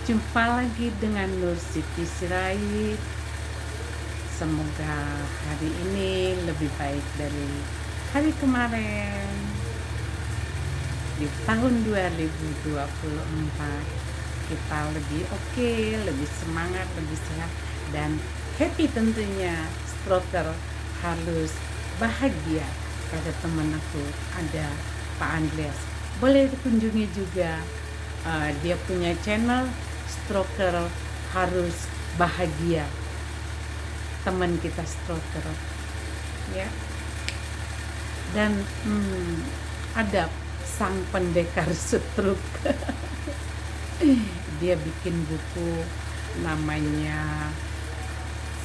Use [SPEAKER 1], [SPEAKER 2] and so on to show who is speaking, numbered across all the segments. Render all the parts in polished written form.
[SPEAKER 1] Jumpa lagi dengan Nur Siti Sirait. Semoga hari ini lebih baik dari hari kemarin. Di tahun 2024 kita lebih oke, lebih semangat, lebih sehat, dan happy tentunya. Stroker harus bahagia. Ada teman aku, ada Pak Andreas. Boleh dikunjungi juga. Dia punya channel Stroker harus bahagia. Teman kita stroker, ya. Dan ada sang pendekar stroke. Dia bikin buku namanya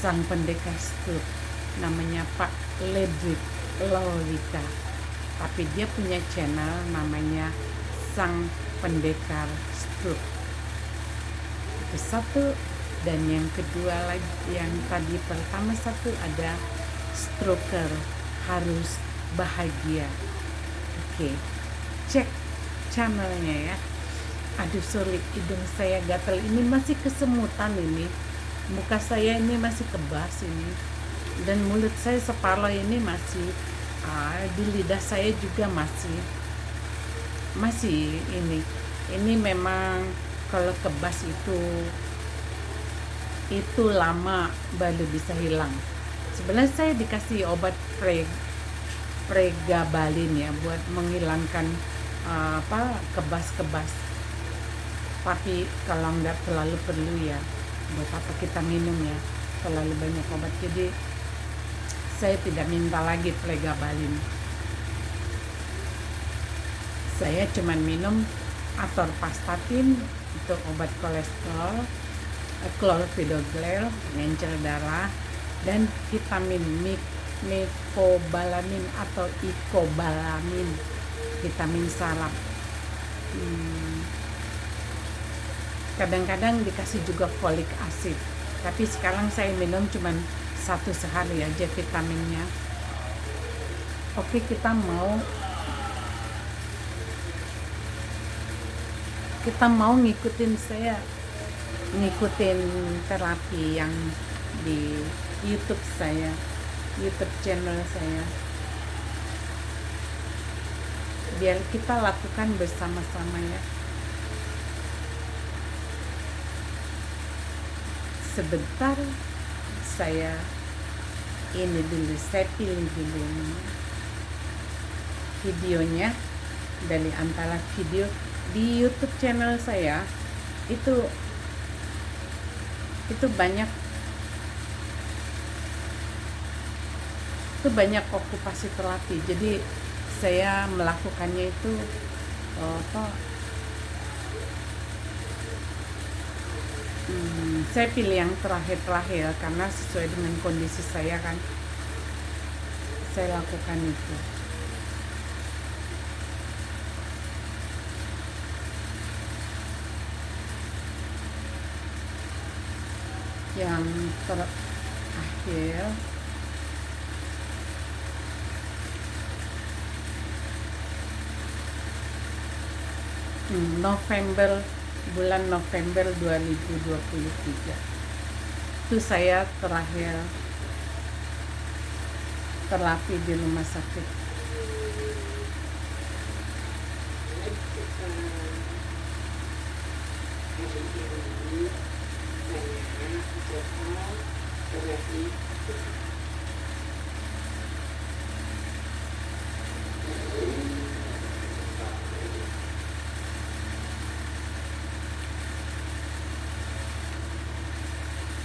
[SPEAKER 1] Sang Pendekar Stroke, namanya Pak Ledwig Lowrika. Tapi dia punya channel namanya Sang Pendekar Stroke. Itu satu. Dan yang kedua lagi, yang tadi pertama satu ada stroker harus bahagia. Oke, cek channelnya ya. Aduh sorry, hidung saya gatal, ini masih kesemutan ini. Muka saya ini masih kebas ini. Dan mulut saya separuh ini masih, di lidah saya juga masih ini. Ini memang kalau kebas itu lama baru bisa hilang. Sebenarnya saya dikasih obat pregabalin ya buat menghilangkan kebas-kebas. Tapi kalau nggak terlalu perlu ya, buat apa kita minum ya terlalu banyak obat. Jadi saya tidak minta lagi pregabalin. Saya cuma minum atorvastatin untuk obat kolesterol, clorphidogrel pengencer darah, dan vitamin mecobalamin atau icobalamin, vitamin saraf. Kadang-kadang dikasih juga folic acid, tapi sekarang saya minum cuma 1 sehari aja vitaminnya. Oke, kita mau ngikutin terapi yang di YouTube channel saya. Biar kita lakukan bersama-sama ya. Sebentar, saya pilih dulu videonya. Dari antara video di YouTube channel saya itu banyak okupasi terapi. Jadi saya melakukannya itu saya pilih yang terakhir karena sesuai dengan kondisi saya kan, saya lakukan itu. Yang terakhir bulan November 2023 itu saya terakhir terapi di rumah sakit.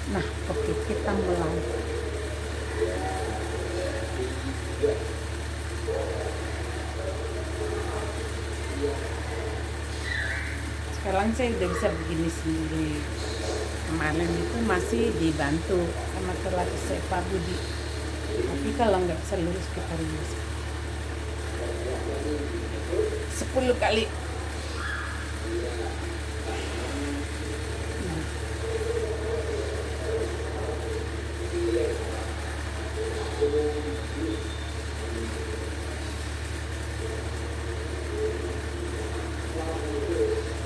[SPEAKER 1] Nah, oke, kita mulai. Sekarang saya udah bisa begini sendiri. Kemarin itu masih dibantu sama terlatih saya Pak Budi. Tapi kalau nggak bisa lurus, kita lurus 10 kali.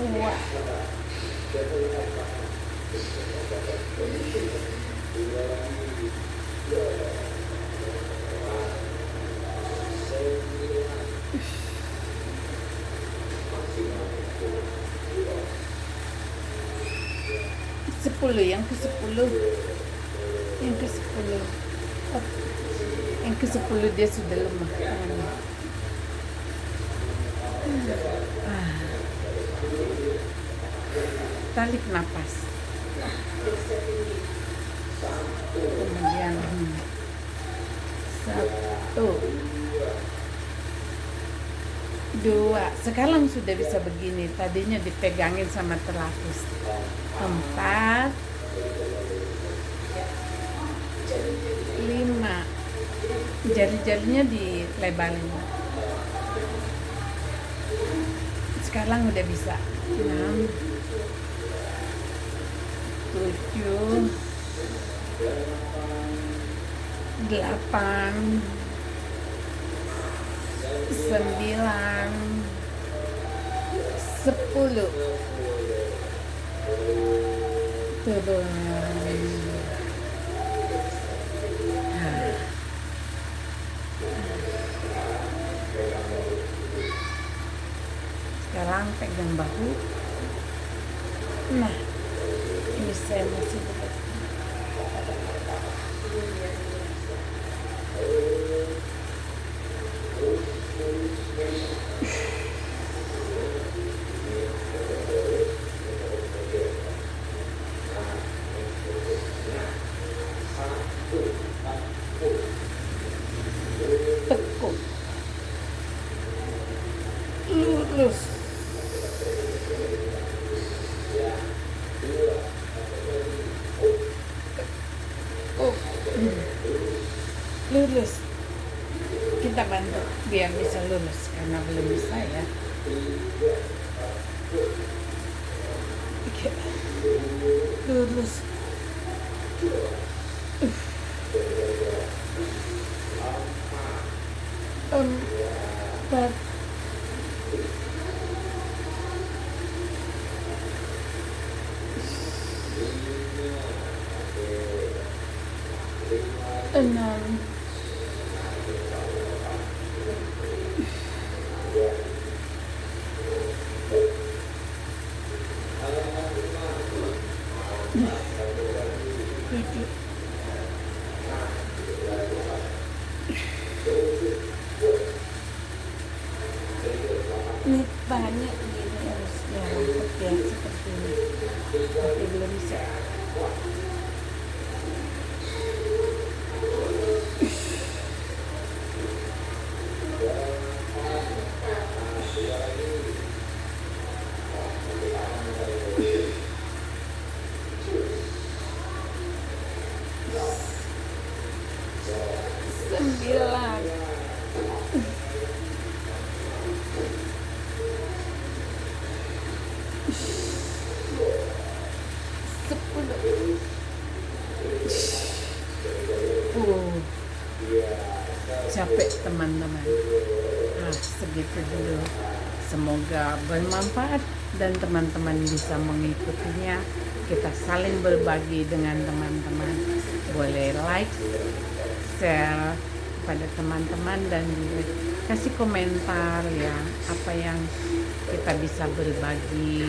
[SPEAKER 1] Wah, Sepuluh, yang ke-10. Yang ke-10. Oh, yang ke-10 dia sudah lemah. Tarik nafas. Kemudian 1, 2. Sekarang sudah bisa begini. Tadinya dipegangin sama terapis. 4, 5. Jari-jarinya dilebarin. Sekarang udah bisa. 6, 7, 8, 9, 10. Turun. Sekarang pegang bahu. Nah, ini saya masih berat. Tekuk. Lurus. Lurus. Kita bantu biar bisa lurus karena belum bisa ya. Oke. Lurus. 4, 6, 7. Ini banyak gini harus rapat ya seperti ini. Tapi belum bisa. Sembilan, 10. Capek teman-teman. Segitu dulu. Semoga bermanfaat dan teman-teman bisa mengikutinya. Kita saling berbagi dengan teman-teman. Boleh like, share pada teman-teman dan juga kasih komentar ya, apa yang kita bisa berbagi.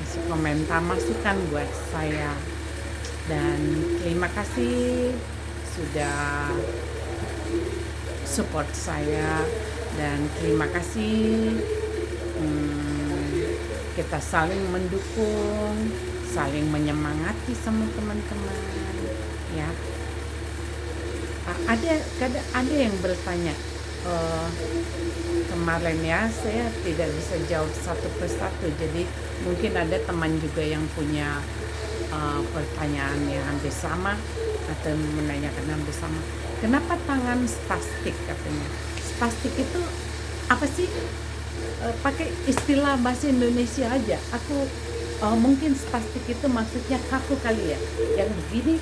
[SPEAKER 1] Kasih komentar, masukan buat saya. Dan terima kasih sudah support saya, dan terima kasih kita saling mendukung, saling menyemangati sama teman-teman ya. Ada yang bertanya, kemarin ya saya tidak bisa jawab satu persatu, jadi mungkin ada teman juga yang punya pertanyaan yang hampir sama atau menanyakan hampir sama. Kenapa tangan spastik katanya? Spastik itu apa sih? Pakai istilah bahasa Indonesia aja. Aku mungkin spastik itu maksudnya kaku kali ya, yang begini,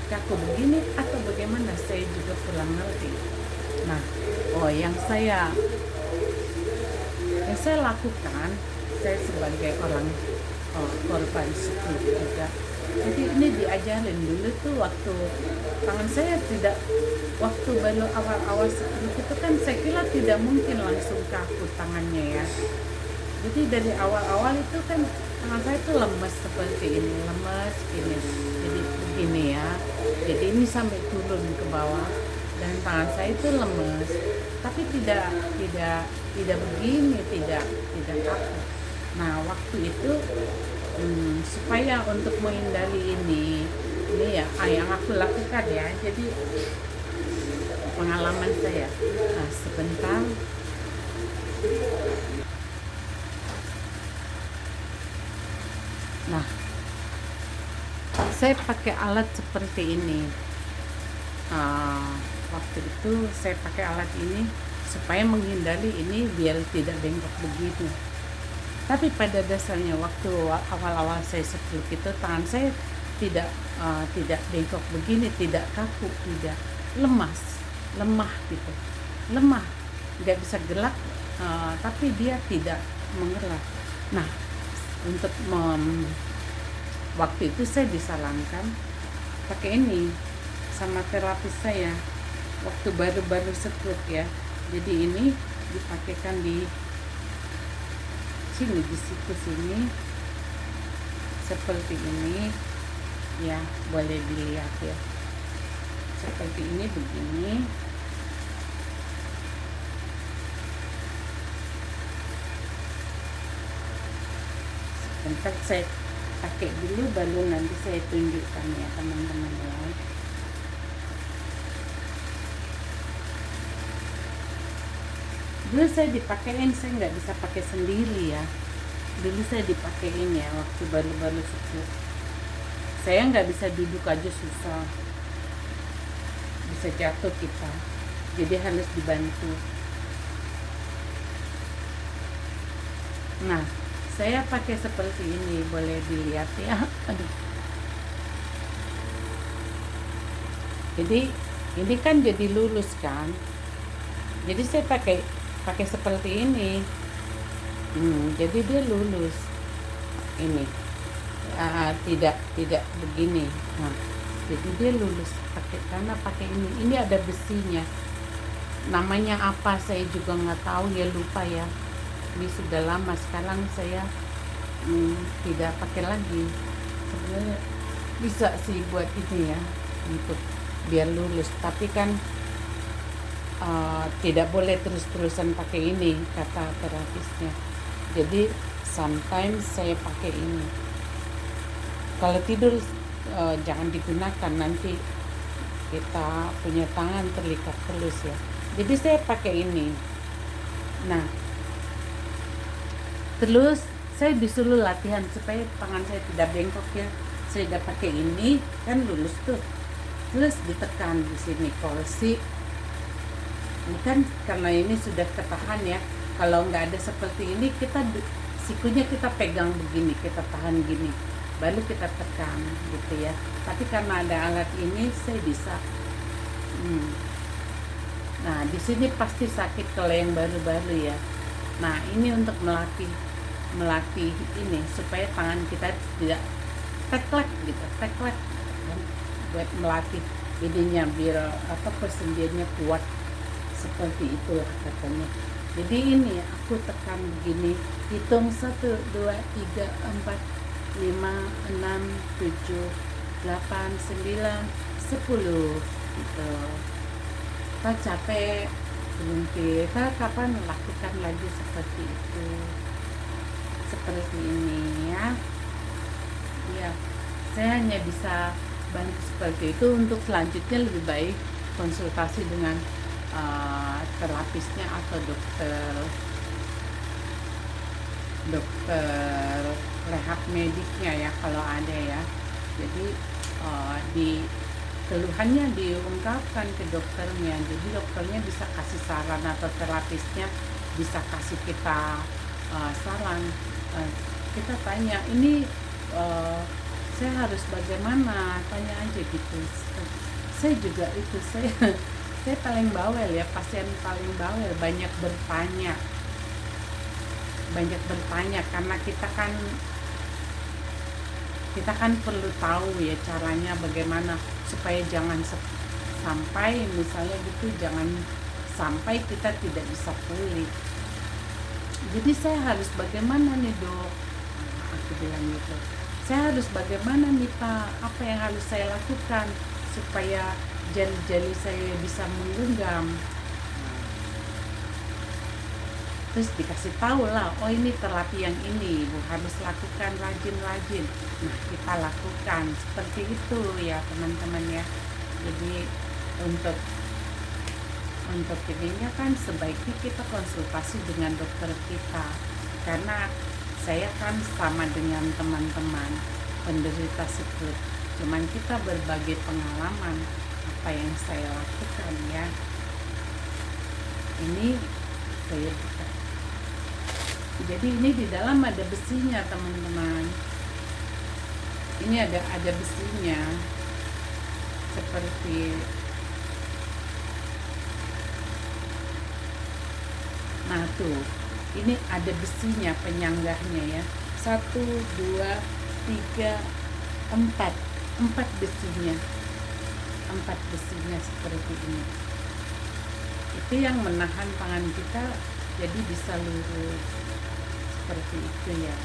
[SPEAKER 1] kaku begini atau bagaimana? Saya juga kurang ngerti. Nah, yang saya lakukan, saya sebagai orang korban stroke juga. Jadi ini diajarin dulu tuh waktu tangan saya tidak, waktu baru awal-awal stroke itu kan saya kira tidak mungkin langsung kaku tangannya ya. Jadi dari awal-awal itu kan tangan saya tuh lemes seperti ini, lemes gini. Jadi begini ya. Jadi ini sampai turun ke bawah dan tangan saya itu lemes. Tapi tidak begini, tidak kaku. Nah, waktu itu supaya untuk menghindari ini ya yang aku lakukan ya. Jadi pengalaman saya. Nah, sebentar. Nah, saya pakai alat seperti ini. Waktu itu saya pakai alat ini supaya menghindari ini biar tidak bengkok begitu. Tapi pada dasarnya waktu awal-awal saya stroke itu tangan saya tidak bengkok begini, tidak kaku, tidak lemah gitu, lemah, nggak bisa gerak, tapi dia tidak mengerak. Nah, untuk waktu itu saya disarankan pakai ini sama terapis saya waktu baru-baru stroke ya. Jadi ini dipakaikan di sini, di situ sini seperti ini ya, boleh dilihat ya, seperti ini begini. Sebentar saya pakai dulu baru nanti saya tunjukkan ya teman-teman ya. Dulu saya dipakein, saya nggak bisa pakai sendiri ya. Dulu saya dipakein ya waktu baru-baru stroke. Saya nggak bisa duduk aja susah, bisa jatuh kita. Jadi harus dibantu. Nah, saya pakai seperti ini, boleh dilihat ya. Aduh. Jadi ini kan jadi lurus kan. Jadi saya pakai seperti ini. Jadi dia lurus. Ini tidak begini. Nah, jadi dia lurus karena pakai ini. Ini ada besinya. Namanya apa saya juga nggak tahu ya, lupa ya. Ini sudah lama, sekarang saya tidak pakai lagi. Sebenarnya bisa sih buat ini ya, untuk biar lurus. Tapi kan tidak boleh terus-terusan pakai ini, kata terapisnya. Jadi sometimes saya pakai ini. Kalau tidur jangan digunakan, nanti kita punya tangan terikat terus ya. Jadi saya pakai ini. Nah, terus saya disuruh latihan supaya tangan saya tidak bengkok ya. Saya udah pakai ini kan lurus tuh. Terus ditekan di sini kursi. Ini kan karena ini sudah ketahan ya. Kalau nggak ada seperti ini, sikunya kita pegang begini, kita tahan gini, baru kita tekan gitu ya. Tapi karena ada alat ini, saya bisa. Nah, di sini pasti sakit kalau yang baru-baru ya. Nah, ini untuk melatih ini supaya tangan kita tidak teklek gitu, buat melatih ininya biar persendiannya kuat. Seperti itulah katanya. Jadi ini aku tekan begini, hitung 1, 2, 3, 4, 5, 6, 7, 8, 9, 10 gitu. Kita capek, berhenti, kita kapan melakukan lagi seperti itu, seperti ini ya. Ya, saya hanya bisa bantu seperti itu. Untuk selanjutnya lebih baik konsultasi dengan terapisnya atau dokter rehab mediknya ya kalau ada ya. Jadi di keluhannya diungkapkan ke dokternya, jadi dokternya bisa kasih saran atau terapisnya bisa kasih kita saran. Kita tanya ini saya harus bagaimana, tanya aja gitu. Saya juga itu, saya paling bawel ya, pasien paling bawel, banyak bertanya karena kita kan kita kan perlu tahu ya caranya bagaimana supaya jangan sampai misalnya gitu, jangan sampai kita tidak bisa pulih. Jadi saya harus bagaimana nih dok? Aku bilang gitu, saya harus bagaimana nih Pak, apa yang harus saya lakukan supaya jari-jari saya bisa menggenggam. Terus dikasih tahu lah, oh ini terapi yang ini Bu harus lakukan rajin-rajin. Nah kita lakukan seperti itu ya teman-teman ya. Jadi untuk ininya kan sebaiknya kita konsultasi dengan dokter kita, karena saya kan sama dengan teman-teman penderita siklus, cuman kita berbagi pengalaman apa yang saya lakukan ya. Ini saya buka. Jadi ini di dalam ada besinya teman-teman. Ini ada besinya seperti. Nah tuh, ini ada besinya, penyanggahnya ya. 1, 2, 3, 4. 4 besinya. 4 besinya seperti ini. Itu yang menahan tangan kita jadi bisa lurus. Seperti itu ya.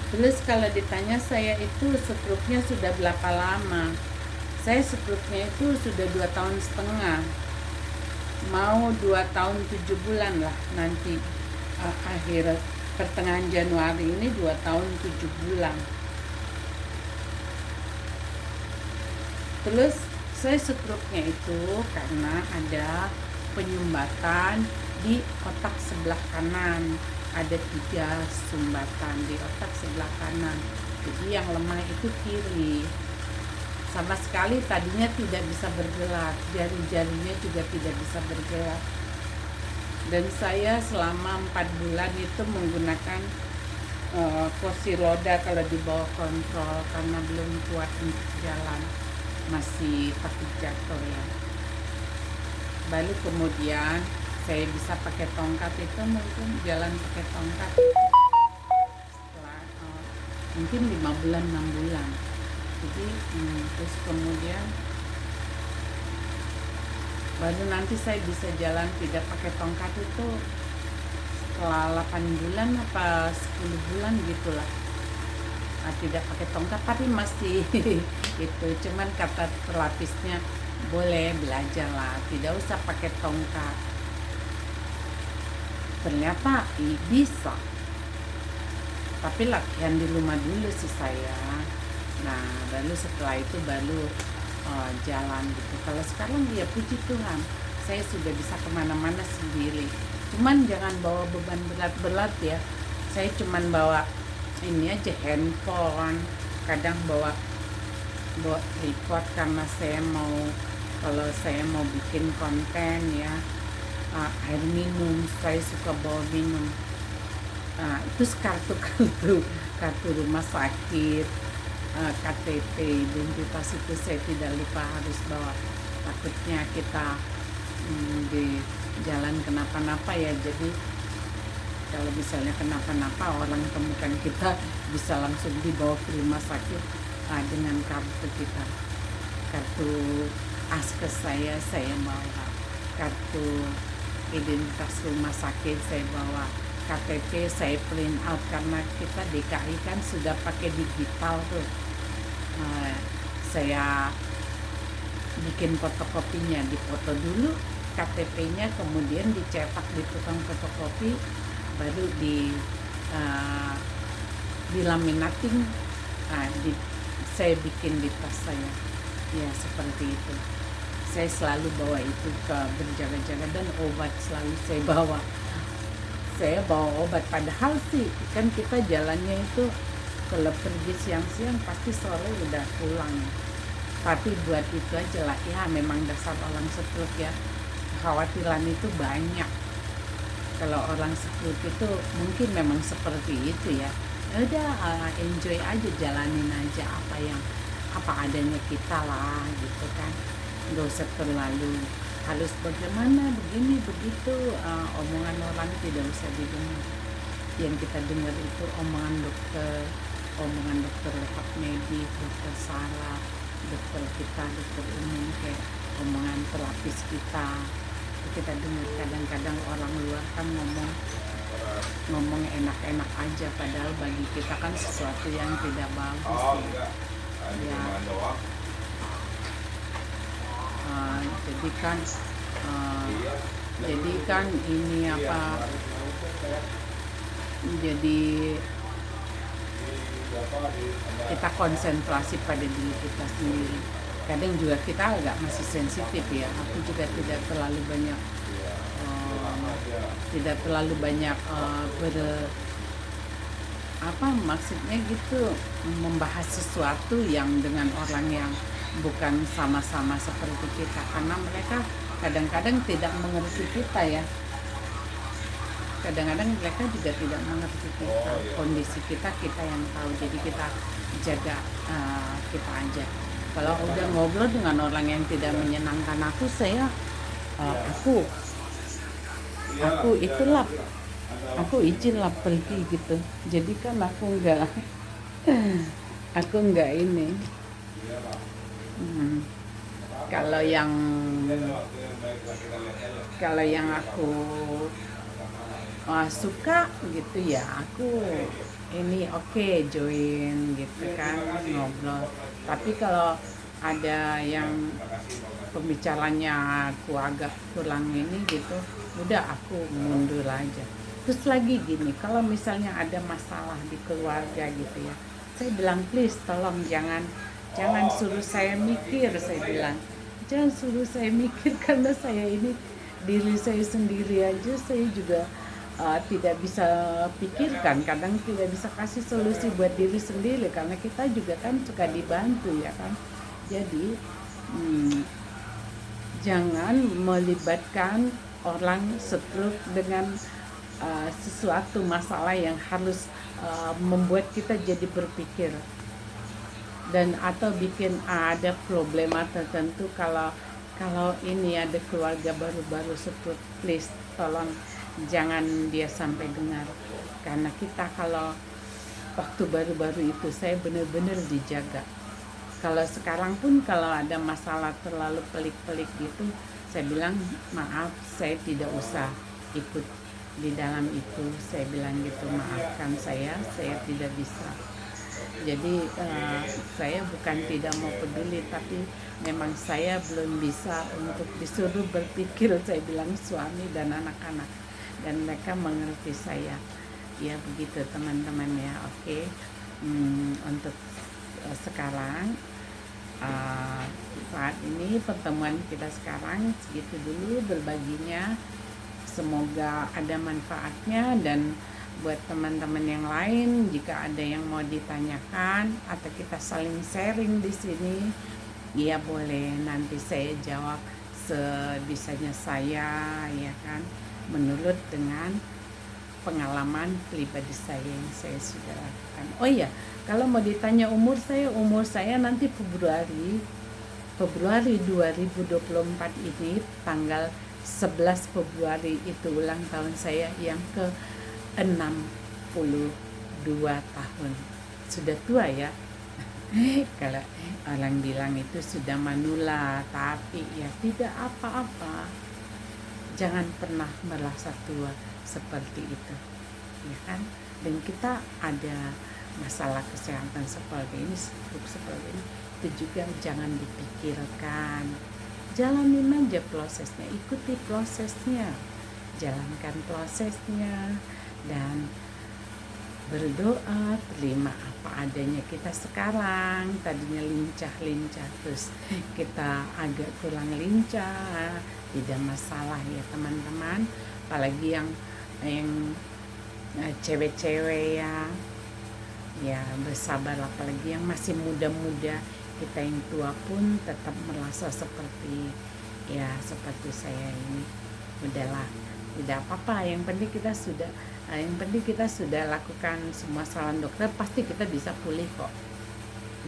[SPEAKER 1] Terus kalau ditanya saya itu stroke-nya sudah berapa lama? Saya stroke-nya itu sudah 2,5 tahun. Mau 2 tahun 7 bulan lah nanti, akhir pertengahan Januari ini 2 tahun 7 bulan. Terus saya stroke-nya itu karena ada penyumbatan di otak sebelah kanan. Ada 3 sumbatan di otak sebelah kanan. Jadi yang lemah itu kiri. Sama sekali tadinya tidak bisa bergerak, jari-jarinya juga tidak bisa bergerak. Dan saya selama 4 bulan itu menggunakan kursi roda kalau di bawah kontrol, karena belum kuat untuk jalan, masih takut jatuh ya. Baru kemudian saya bisa pakai tongkat, itu mungkin jalan pakai tongkat setelah mungkin 5 bulan 6 bulan. Jadi terus kemudian baru nanti saya bisa jalan tidak pakai tongkat itu setelah 8 bulan apa 10 bulan gitulah. Tidak pakai tongkat tapi masih itu, cuman kata terapisnya boleh belajar lah, tidak usah pakai tongkat. Ternyata bisa, tapi latihan di rumah dulu sih saya. Nah baru setelah itu baru jalan gitu. Kalau sekarang ya puji Tuhan saya sudah bisa kemana-mana sendiri, cuman jangan bawa beban berat-berat ya. Saya cuman bawa ini aja, handphone, kadang bawa tripod karena saya mau, kalau saya mau bikin konten ya, air minum, saya suka bawa minum. Terus kartu rumah sakit, KTP, identitas itu saya tidak lupa harus bawa. Takutnya kita di jalan kenapa-napa ya, jadi kalau misalnya kenapa-napa orang temukan kita bisa langsung dibawa ke rumah sakit dengan kartu kita. Kartu askes saya bawa, kartu identitas rumah sakit saya bawa, KTP saya print out karena kita DKI kan sudah pakai digital tuh. Saya bikin fotokopinya, dipoto dulu KTP-nya, kemudian dicetak di tukang fotokopi, baru dilaminating, saya bikin di tas saya ya, seperti itu. Saya selalu bawa itu ke berjaga-jaga, dan obat selalu saya bawa. Saya bawa obat, padahal sih kan kita jalannya itu kalau pergi siang-siang pasti sore udah pulang. Tapi buat itu aja lah ya, memang dasar orang stroke ya, kekhawatiran itu banyak. Kalau orang stroke itu mungkin memang seperti itu ya. Udah enjoy aja, jalanin aja apa adanya kita lah gitu kan. Nggak usah terlalu harus bagaimana begini begitu, omongan orang tidak usah didengar. Yang kita dengar itu omongan dokter, omongan dokter lepak medis, dokter saraf, dokter kita, dokter umum, kayak omongan terapis kita dengar. Kadang-kadang orang luar kan ngomong enak-enak aja, padahal bagi kita kan sesuatu yang tidak bagus ya. Jadi kan ini apa, jadi kita konsentrasi pada diri kita sendiri. Kadang juga kita agak masih sensitif ya. Aku juga tidak terlalu banyak maksudnya gitu, membahas sesuatu yang dengan orang yang bukan sama-sama seperti kita, karena mereka kadang-kadang tidak mengerti kita ya. Kadang-kadang mereka juga tidak mengerti kita, kondisi kita yang tahu. Jadi kita jaga kita aja. Kalau udah ngobrol dengan orang yang tidak menyenangkan aku, aku izinlah pergi gitu. Jadi kan aku enggak ini. Kalau yang aku suka gitu ya, aku ini oke, join gitu kan, ngobrol. Tapi kalau ada yang pembicaranya aku agak kurang ini gitu, udah aku mundur aja. Terus lagi gini, kalau misalnya ada masalah di keluarga gitu ya, saya bilang please tolong jangan suruh saya mikir. Saya bilang jangan suruh saya mikir, karena saya ini diri saya sendiri aja saya juga tidak bisa pikirkan, kadang tidak bisa kasih solusi buat diri sendiri, karena kita juga kan suka dibantu ya kan. Jadi jangan melibatkan orang stroke dengan sesuatu masalah yang harus membuat kita jadi berpikir dan atau bikin ada problema tertentu. Kalau ini ada keluarga baru stroke, please tolong jangan dia sampai dengar, karena kita kalau waktu baru-baru itu saya benar-benar dijaga. Kalau sekarang pun kalau ada masalah terlalu pelik-pelik gitu, saya bilang maaf, saya tidak usah ikut di dalam itu. Saya bilang gitu, maafkan saya tidak bisa. Jadi saya bukan tidak mau peduli, tapi memang saya belum bisa untuk disuruh berpikir. Saya bilang suami dan anak-anak, dan mereka mengerti saya. Ya begitu teman-teman ya. Oke. Untuk sekarang saat ini pertemuan kita sekarang segitu dulu berbaginya. Semoga ada manfaatnya, dan buat teman-teman yang lain jika ada yang mau ditanyakan atau kita saling sharing di sini, ya boleh, nanti saya jawab sebisanya saya ya kan, menurut dengan pengalaman pribadi saya yang saya sudah lakukan. Oh iya, kalau mau ditanya umur saya nanti Februari 2024 ini, tanggal 11 Februari itu ulang tahun saya yang ke 62 tahun. Sudah tua ya. Kalau orang bilang itu sudah manula, tapi ya tidak apa-apa. Jangan pernah merasa tua seperti itu, ya kan? Dan kita ada masalah kesehatan seperti ini, itu juga jangan dipikirkan. Jalanin aja prosesnya, ikuti prosesnya, jalankan prosesnya, dan berdoa, terima apa adanya kita sekarang. Tadinya lincah, terus kita agak kurang lincah, tidak masalah ya teman-teman. Apalagi yang cewek-cewek ya bersabar, apalagi yang masih muda-muda. Kita yang tua pun tetap merasa seperti saya ini. Udahlah, tidak apa-apa, yang penting kita sudah lakukan semua saran dokter, pasti kita bisa pulih kok.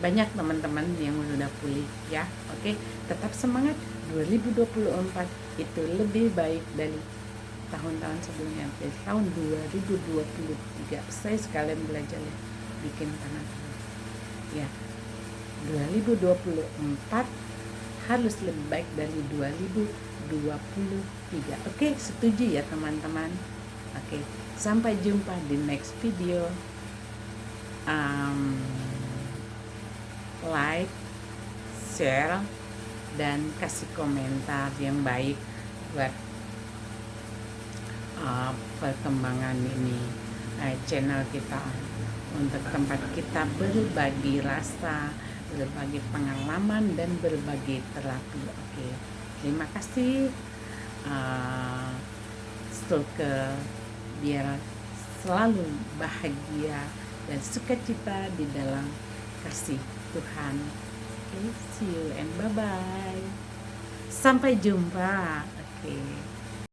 [SPEAKER 1] Banyak teman-teman yang sudah pulih ya. Oke, tetap semangat. 2024 itu lebih baik dari tahun-tahun sebelumnya. Dari tahun 2023 saya sekalian belajar bikin tanah ya. 2024 harus lebih baik dari 2023. Oke, setuju ya teman-teman? Oke, sampai jumpa di next video. Like, share, dan kasih komentar yang baik buat perkembangan ini channel kita, untuk tempat kita berbagi rasa, berbagi pengalaman, dan berbagi terapi. Oke, terima kasih. Stalker biar selalu bahagia dan sukacita di dalam kasih Tuhan. Oke, see you and bye-bye. Sampai jumpa. Oke.